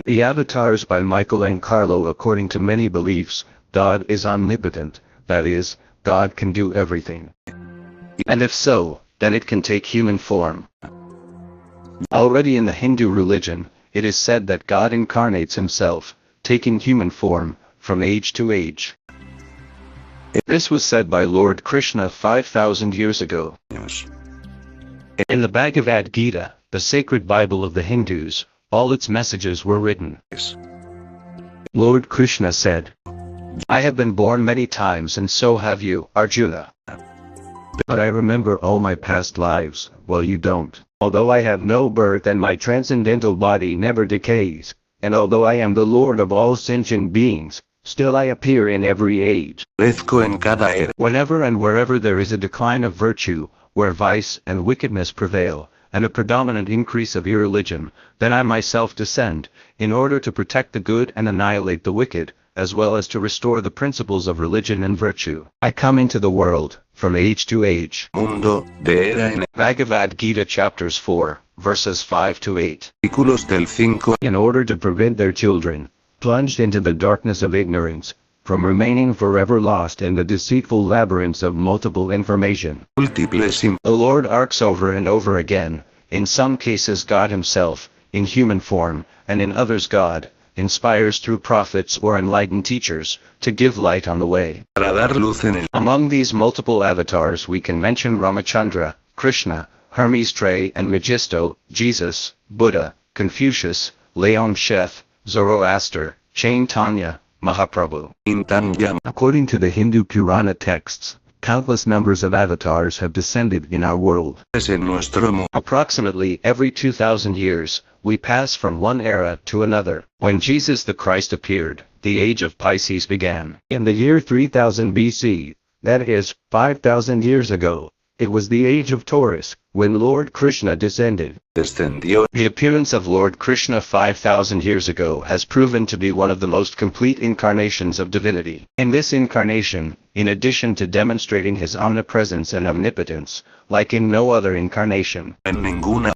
The avatars by Michelangelo. According to many beliefs, God is omnipotent, that is, God can do everything. And if so, then it can take human form. Already in the Hindu religion, it is said that God incarnates himself, taking human form, from age to age. This was said by Lord Krishna 5,000 years ago. In the Bhagavad Gita, the sacred Bible of the Hindus, all its messages were written. Lord Krishna said, "I have been born many times and so have you, Arjuna. But I remember all my past lives, while you don't. Although I have no birth and my transcendental body never decays, and although I am the Lord of all sentient beings, still I appear in every age. Whenever and wherever there is a decline of virtue, where vice and wickedness prevail, and a predominant increase of irreligion, then I myself descend, in order to protect the good and annihilate the wicked, as well as to restore the principles of religion and virtue. I come into the world, from age to age." Bhagavad Gita chapters 4, verses 5 to 8. In order to prevent their children, plunged into the darkness of ignorance, from remaining forever lost in the deceitful labyrinths of multiple information. The Lord arcs over and over again, in some cases God himself, in human form, and in others God, inspires through prophets or enlightened teachers, to give light on the way. Among these multiple avatars we can mention Ramachandra, Krishna, Hermes Trey and Megisto, Jesus, Buddha, Confucius, Leon Sheth, Zoroaster, Chaitanya, Mahaprabhu. According to the Hindu Purana texts, countless numbers of avatars have descended in our world. Approximately every 2,000 years, we pass from one era to another. When Jesus the Christ appeared, the age of Pisces began. In the year 3000 BC, that is, 5,000 years ago, it was the age of Taurus, when Lord Krishna descended. The appearance of Lord Krishna 5,000 years ago has proven to be one of the most complete incarnations of divinity. In this incarnation, in addition to demonstrating his omnipresence and omnipotence, like in no other incarnation,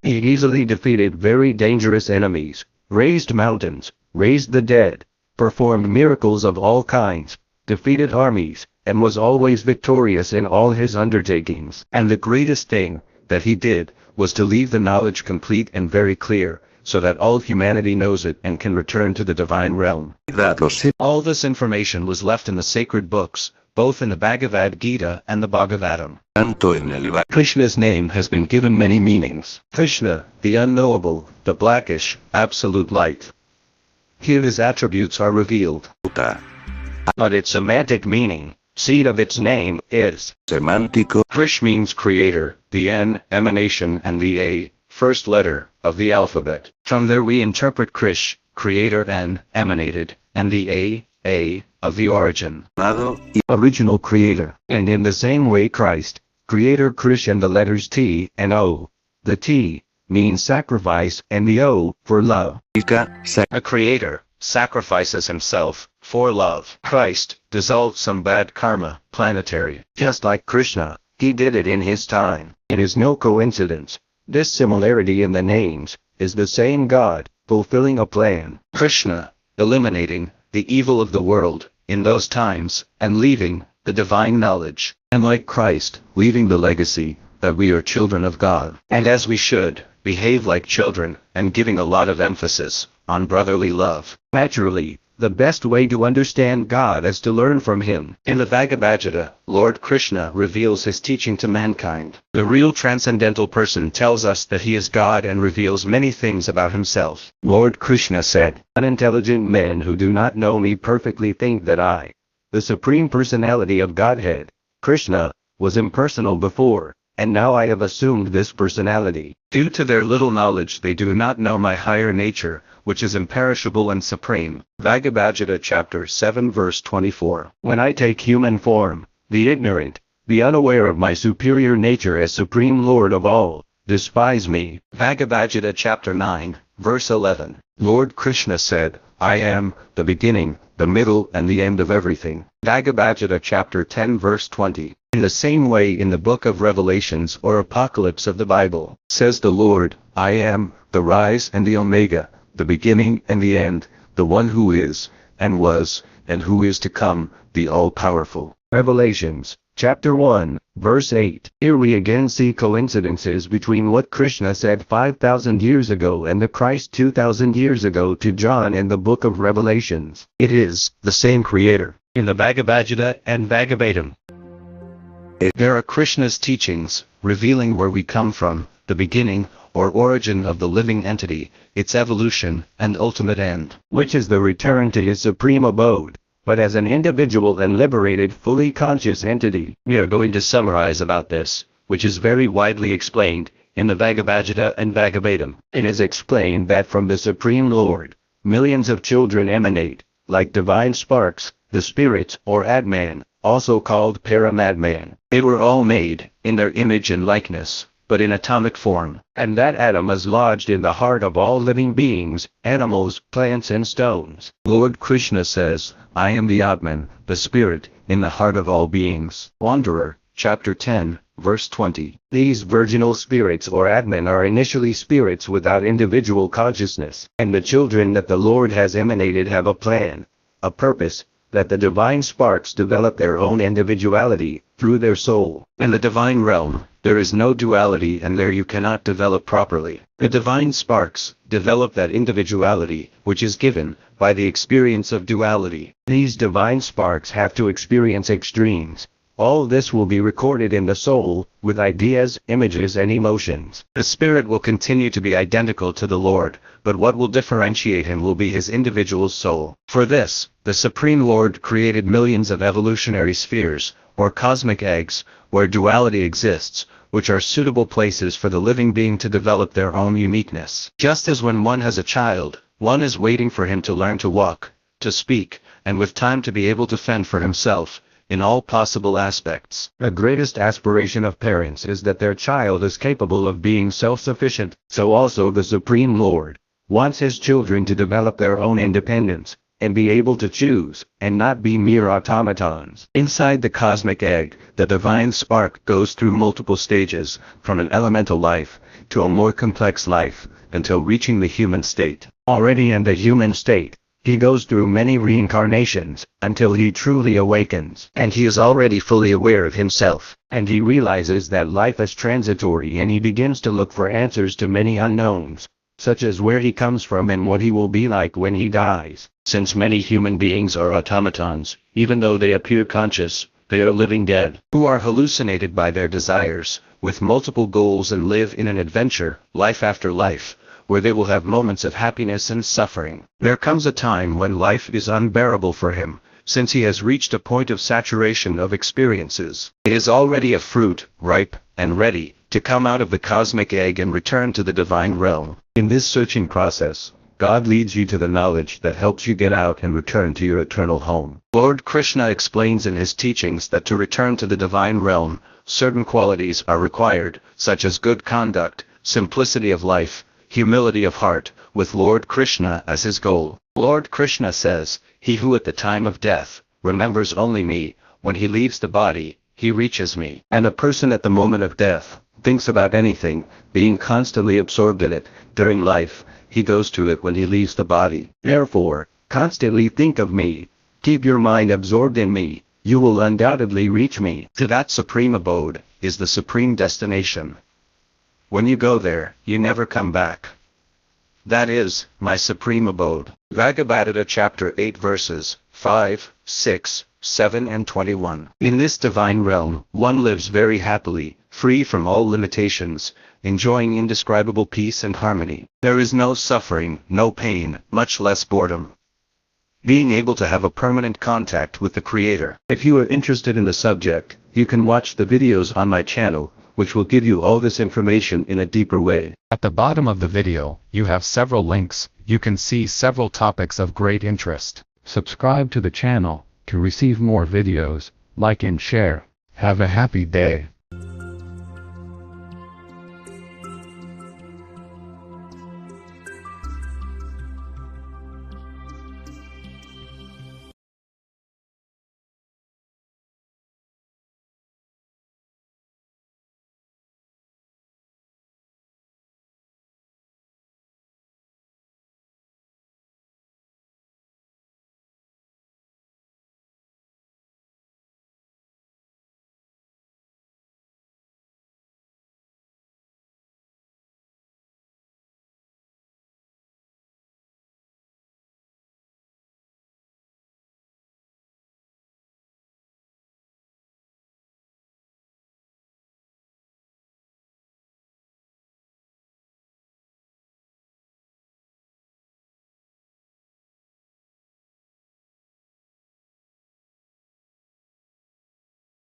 he easily defeated very dangerous enemies, raised mountains, raised the dead, performed miracles of all kinds, defeated armies, and was always victorious in all his undertakings. And the greatest thing that he did was to leave the knowledge complete and very clear, so that all humanity knows it and can return to the divine realm. All this information was left in the sacred books, both in the Bhagavad Gita and the Bhagavatam. Krishna's name has been given many meanings. Krishna, the unknowable, the blackish, absolute light. Here his attributes are revealed. But its semantic meaning, seed of its name, is Krish means creator, the N, emanation, and the A, first letter, of the alphabet. From there we interpret Krish, creator N, emanated, and the A, of the origin. Original creator. And in the same way Christ, creator Krish, and the letters T and O. The T means sacrifice and the O for love. A creator sacrifices himself for love. Christ dissolved some bad karma, planetary. Just like Krishna, he did it in his time. It is no coincidence. This similarity in the names is the same God, fulfilling a plan. Krishna, eliminating the evil of the world in those times, and leaving the divine knowledge. And like Christ, leaving the legacy that we are children of God. And as we should, behave like children, and giving a lot of emphasis on brotherly love. Naturally, the best way to understand God is to learn from him. In the Bhagavad Gita, Lord Krishna reveals his teaching to mankind. The real transcendental person tells us that he is God and reveals many things about himself. Lord Krishna said, "Unintelligent men who do not know me perfectly think that I, the Supreme Personality of Godhead, Krishna, was impersonal before, and now I have assumed this personality. Due to their little knowledge they do not know my higher nature, which is imperishable and supreme." Bhagavad Gita chapter 7 verse 24. When I take human form, the ignorant, the unaware of my superior nature as Supreme Lord of all, despise me. Bhagavad Gita chapter 9, verse 11. Lord Krishna said, "I am the beginning, the middle and the end of everything." Bhagavad Gita chapter 10 verse 20. In the same way in the book of Revelations or Apocalypse of the Bible, says the Lord, "I am the rise and the Omega, the beginning and the end, the one who is, and was, and who is to come, the all-powerful. Revelations, chapter 1, verse 8. Here we again see coincidences between what Krishna said 5,000 years ago and the Christ 2,000 years ago to John in the book of Revelations. It is the same creator. In the Bhagavad Gita and Bhagavatam, there are Krishna's teachings, revealing where we come from, the beginning, or origin of the living entity, its evolution, and ultimate end, which is the return to his supreme abode, but as an individual and liberated fully conscious entity. We are going to summarize about this, which is very widely explained, in the Bhagavad Gita and Bhagavatam. It is explained that from the Supreme Lord, millions of children emanate, like divine sparks, the spirits or Atman, also called Paramatman. They were all made, in their image and likeness, but in atomic form, and that atom is lodged in the heart of all living beings, animals, plants and stones. Lord Krishna says, I am the Atman, the spirit, in the heart of all beings. Wanderer, chapter 10, verse 20. These virginal spirits or Atman are initially spirits without individual consciousness, and the children that the Lord has emanated have a plan, a purpose, that the divine sparks develop their own individuality, through their soul. In the divine realm, there is no duality and there you cannot develop properly. The divine sparks develop that individuality, which is given by the experience of duality. These divine sparks have to experience extremes. All this will be recorded in the soul, with ideas, images and emotions. The spirit will continue to be identical to the Lord, but what will differentiate him will be his individual soul. For this, the Supreme Lord created millions of evolutionary spheres, or cosmic eggs, where duality exists, which are suitable places for the living being to develop their own uniqueness. Just as when one has a child, one is waiting for him to learn to walk, to speak, and with time to be able to fend for himself, in all possible aspects. The greatest aspiration of parents is that their child is capable of being self-sufficient. So also the Supreme Lord wants his children to develop their own independence, and be able to choose, and not be mere automatons. Inside the cosmic egg, the divine spark goes through multiple stages, from an elemental life, to a more complex life, until reaching the human state. Already in the human state, he goes through many reincarnations, until he truly awakens, and he is already fully aware of himself, and he realizes that life is transitory and he begins to look for answers to many unknowns, such as where he comes from and what he will be like when he dies. Since many human beings are automatons, even though they appear conscious, they are living dead, who are hallucinated by their desires, with multiple goals and live in an adventure, life after life, where they will have moments of happiness and suffering. There comes a time when life is unbearable for him, since he has reached a point of saturation of experiences. It is already a fruit, ripe, and ready, to come out of the cosmic egg and return to the divine realm. In this searching process, God leads you to the knowledge that helps you get out and return to your eternal home. Lord Krishna explains in his teachings that to return to the divine realm, certain qualities are required, such as good conduct, simplicity of life, humility of heart, with Lord Krishna as his goal. Lord Krishna says, he who at the time of death remembers only me, when he leaves the body, he reaches me. And a person at the moment of death thinks about anything, being constantly absorbed in it, during life, he goes to it when he leaves the body. Therefore, constantly think of me, keep your mind absorbed in me, you will undoubtedly reach me. To that supreme abode, is the supreme destination. When you go there, you never come back. That is, my supreme abode. Bhagavad Gita chapter 8 verses 5, 6, 7 and 21. In this divine realm, one lives very happily, free from all limitations, enjoying indescribable peace and harmony. There is no suffering, no pain, much less boredom. Being able to have a permanent contact with the Creator. If you are interested in the subject, you can watch the videos on my channel, which will give you all this information in a deeper way. At the bottom of the video, you have several links. You can see several topics of great interest. Subscribe to the channel to receive more videos, like and share. Have a happy day.